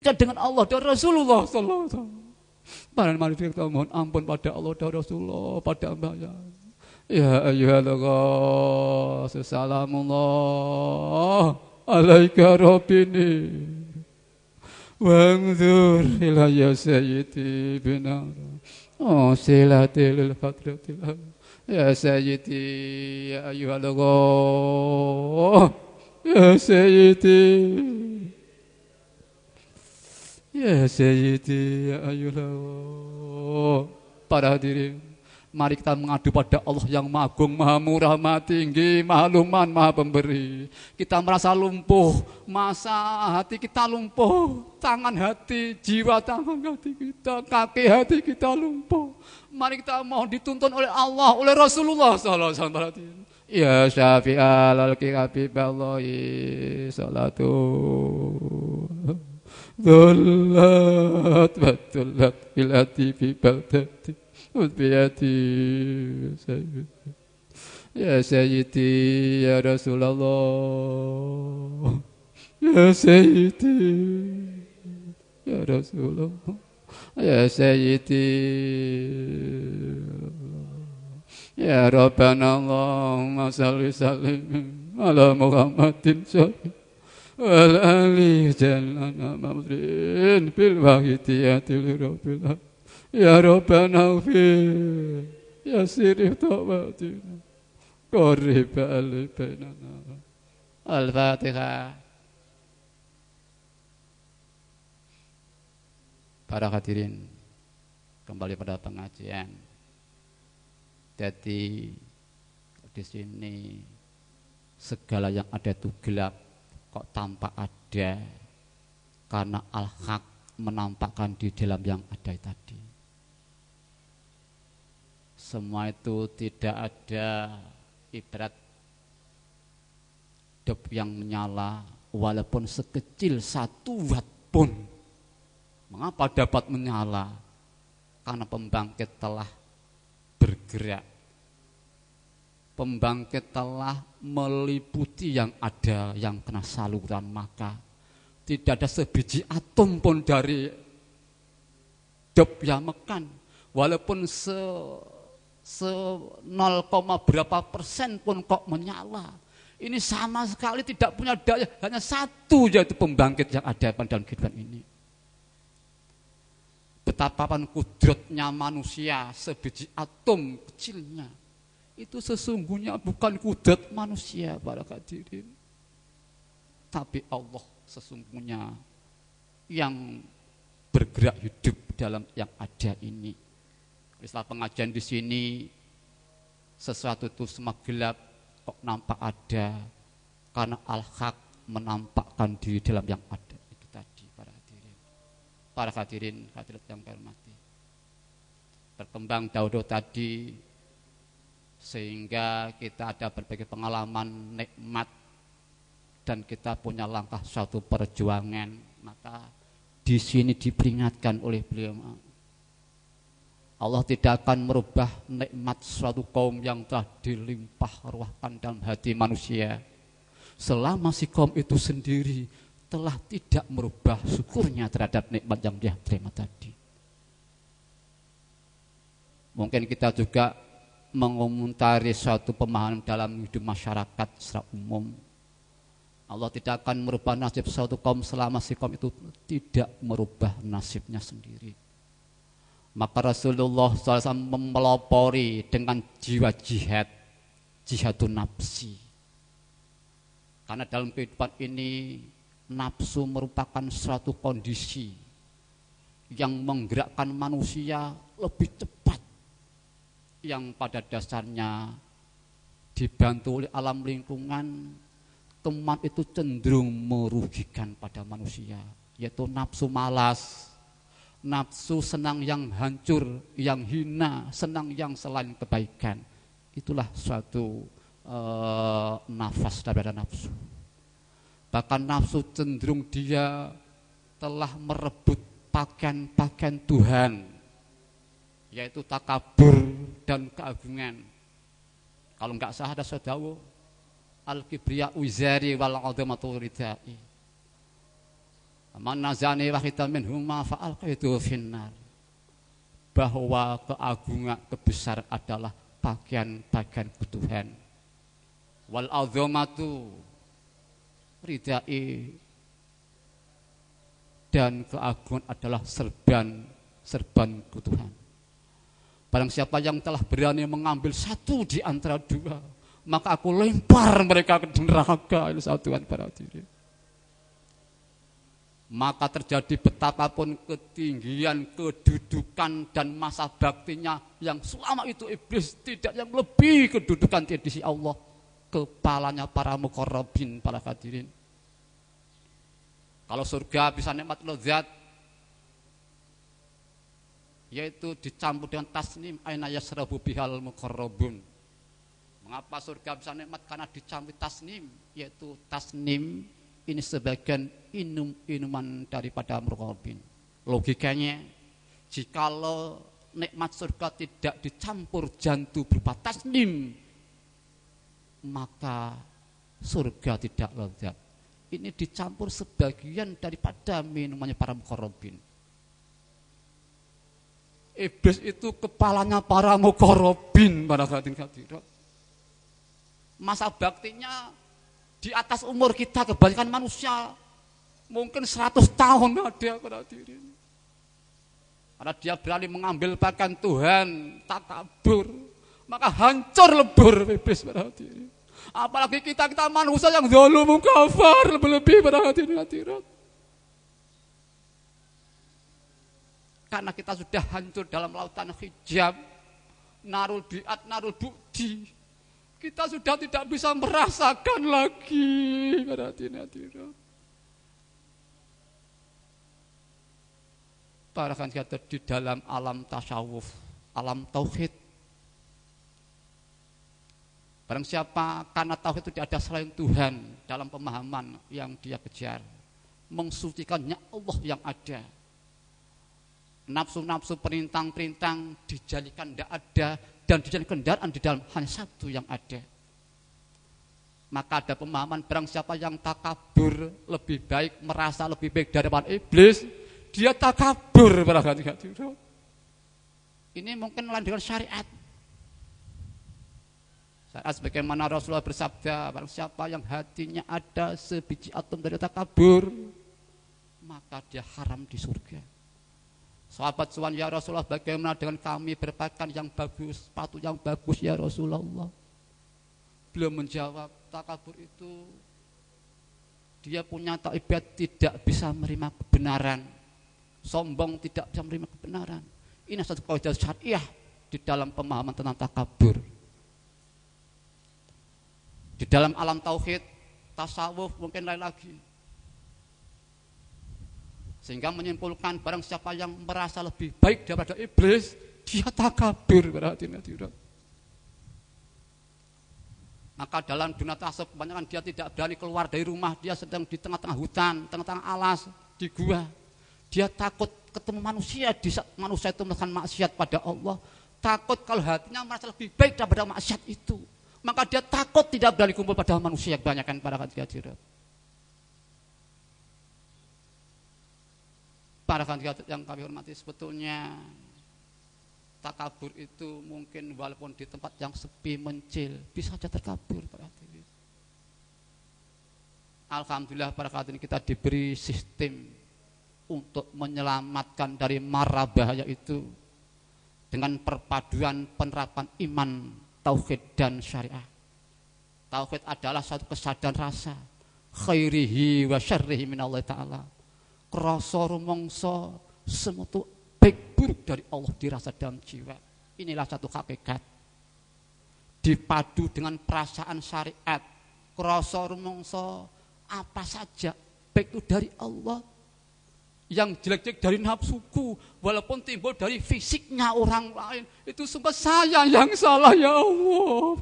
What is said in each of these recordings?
dengan Allah dan Rasulullah sallallahu alaihi wasallam. Para mari kita mohon ampun pada Allah dan Rasulullah, pada hamba-Nya. Ya ayyuhal salamullah alaika rabbini wangzur ilayya sayyidi binar silatil fatratil ya sayyidi ya ayyuhal ya sayyidi ya sayyidi ya ayyuhal. Para hadirin, mari kita mengadu pada Allah yang Maha Agung, Maha Murah, Maha Tinggi, Maha Luman, Maha Pemberi. Kita merasa lumpuh, masa hati kita lumpuh, tangan hati, jiwa tangan hati kita, kaki hati kita lumpuh. Mari kita mohon dituntun oleh Allah, oleh Rasulullah sallallahu alaihi wasallam. Ya syafi'al al-habiballahi salatu dhullat batullat bilati fi baldati udbiyati ya sayyidi ya Rasulullah ya sayyidi ya Rasulullah ya sayyidi ya Rabbana Allahumma salli sallim ala Muhammadin sallallahu wal ali jalana mamrin bil wahidiyatil rabbil ya Rabbana ufir ya sirih tawatina qarib al-bainana. Al-Fatihah. Para hadirin, kembali pada pengajian. Jadi di sini segala yang ada itu gelap kok tampak ada, karena al-haq menampakkan di dalam yang ada tadi. Semua itu tidak ada ibarat dep yang menyala walaupun sekecil 1 watt pun. Mengapa dapat menyala? Karena pembangkit telah bergerak. Pembangkit telah meliputi yang ada, yang kena saluran, maka tidak ada sebiji atom pun dari dep yang mekan, walaupun se 0, berapa persen pun kok menyala. Ini sama sekali tidak punya daya, hanya satu, yaitu pembangkit yang ada pada kehidupan ini. Betapapun kudratnya manusia, sebiji atom kecilnya, itu sesungguhnya bukan kudrat manusia para hadirin, tapi Allah sesungguhnya yang bergerak hidup dalam yang ada ini. Setelah pengajian di sini, sesuatu itu semua gelap kok nampak ada, karena al-haq menampakkan diri dalam yang ada itu tadi. Para hadirin hadirat yang kami hormati, berkembang Daudo tadi sehingga kita ada berbagai pengalaman nikmat dan kita punya langkah suatu perjuangan. Maka di sini diperingatkan oleh beliau, Allah tidak akan merubah nikmat suatu kaum yang telah dilimpah ruahkan dalam hati manusia selama si kaum itu sendiri telah tidak merubah syukurnya terhadap nikmat yang dia terima tadi. Mungkin kita juga mengomentari suatu pemahaman dalam hidup masyarakat secara umum. Allah tidak akan merubah nasib suatu kaum selama si kaum itu tidak merubah nasibnya sendiri. Maka Rasulullah SAW melopori dengan jiwa jihad, jihadun nafsi. Karena dalam kehidupan ini nafsu merupakan suatu kondisi yang menggerakkan manusia lebih cepat, yang pada dasarnya dibantu oleh alam lingkungan, teman itu cenderung merugikan pada manusia, yaitu nafsu malas, nafsu senang yang hancur, yang hina, senang yang selain kebaikan. Itulah suatu nafas daripada nafsu. Bahkan nafsu cenderung dia telah merebut pakaian-pakaian Tuhan, yaitu takabur dan keagungan. Kalau enggak sah ada sadawu al-kibriya uzari wal azamatu ridai. Man nazani wahidan minhuma fa'alqaitu finnar. Bahwa keagungan kebesaran adalah bagian-bagian Tuhan. Wal azamatu ridai, dan keagungan adalah serban Tuhan. Barang siapa yang telah berani mengambil satu di antara dua, maka aku lempar mereka ke neraka. Ini satuan para hadirin. Maka terjadi betapapun ketinggian, kedudukan dan masa baktinya yang selama itu iblis tidak yang lebih kedudukan di sisi Allah, kepalanya para muqarrabin, para hadirin. Kalau surga bisa nikmat lezat, yaitu dicampur dengan tasnim, aina yasrabu bihal muqarrabun. Mengapa surga bisa nikmat? Karena dicampur tasnim, yaitu tasnim ini sebagian inuman daripada muqarrabin. Logikanya, jikalau nikmat surga tidak dicampur jantu berupa tasnim, maka surga tidak lezat. Ini dicampur sebagian daripada minumannya para muqarrabin. Iblis itu kepalanya para muqarrabin, para hadirin. Masa baktinya di atas umur kita, kebanyakan manusia mungkin 100 tahun ada, para hadirin. Karena dia berani mengambil bagian Tuhan, takabur, maka hancur lebur iblis, para hadirin. Apalagi kita manusia yang zalim kafir lebih-lebih, para hadirin. Karena kita sudah hancur dalam lautan hijab, narul bi'at, narul bukti, kita sudah tidak bisa merasakan lagi, para hadirin. Para hadirin di dalam alam tasawuf, alam tauhid, barang siapa karena tauhid itu tidak ada selain Tuhan dalam pemahaman yang dia kejar, mensucikannya Allah yang ada, nafsu-nafsu perintang-perintang dijadikan tidak ada dan dijadikan kendaraan di dalam hanya satu yang ada. Maka ada pemahaman barang siapa yang takabur lebih baik, merasa lebih baik daripada iblis, dia takabur, para hadirin. Ini mungkin lain dengan syariat. Saat sebagaimana Rasulullah bersabda, barang siapa yang hatinya ada sebiji atom dari takabur, maka dia haram di surga. Sahabat suan, ya Rasulullah, bagaimana dengan kami berpakaian yang bagus, sepatu yang bagus, ya Rasulullah? Beliau menjawab, takabur itu dia punya tabiat tidak bisa menerima kebenaran, sombong, tidak bisa menerima kebenaran. Ini satu kaidah syariah di dalam pemahaman tentang takabur. Di dalam alam tauhid, tasawuf mungkin lain lagi. Sehingga menyimpulkan barang siapa yang merasa lebih baik daripada iblis, dia takabur, berarti. Maka dalam dunia tasawuf kebanyakan dia tidak berani keluar dari rumah, dia sedang di tengah-tengah hutan, tengah-tengah alas, di gua. Dia takut ketemu manusia, di saat manusia itu melakukan maksiat pada Allah. Takut kalau hatinya merasa lebih baik daripada maksiat itu, maka dia takut tidak berani kumpul pada manusia, kebanyakan para hadirin. Para hadirin yang kami hormati, sebetulnya takabur itu mungkin walaupun di tempat yang sepi mencil bisa saja terkabur, para hadirin. Alhamdulillah para hadirin, kita diberi sistem untuk menyelamatkan dari mara bahaya itu dengan perpaduan penerapan iman, tauhid dan syariah. Tauhid adalah satu kesadaran rasa khairihi wa syarrihi minallahi ta'ala. Krasa rumangsa semutu baik buruk dari Allah dirasa dalam jiwa. Inilah satu hakikat. Dipadu dengan perasaan syariat, krasa rumangsa apa saja baik itu dari Allah. Yang jelek-jelek dari nafsuku, walaupun timbul dari fisiknya orang lain, itu semua saya yang salah, ya Allah.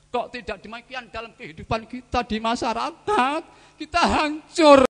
Kok tidak demikian dalam kehidupan kita di masyarakat, kita hancur.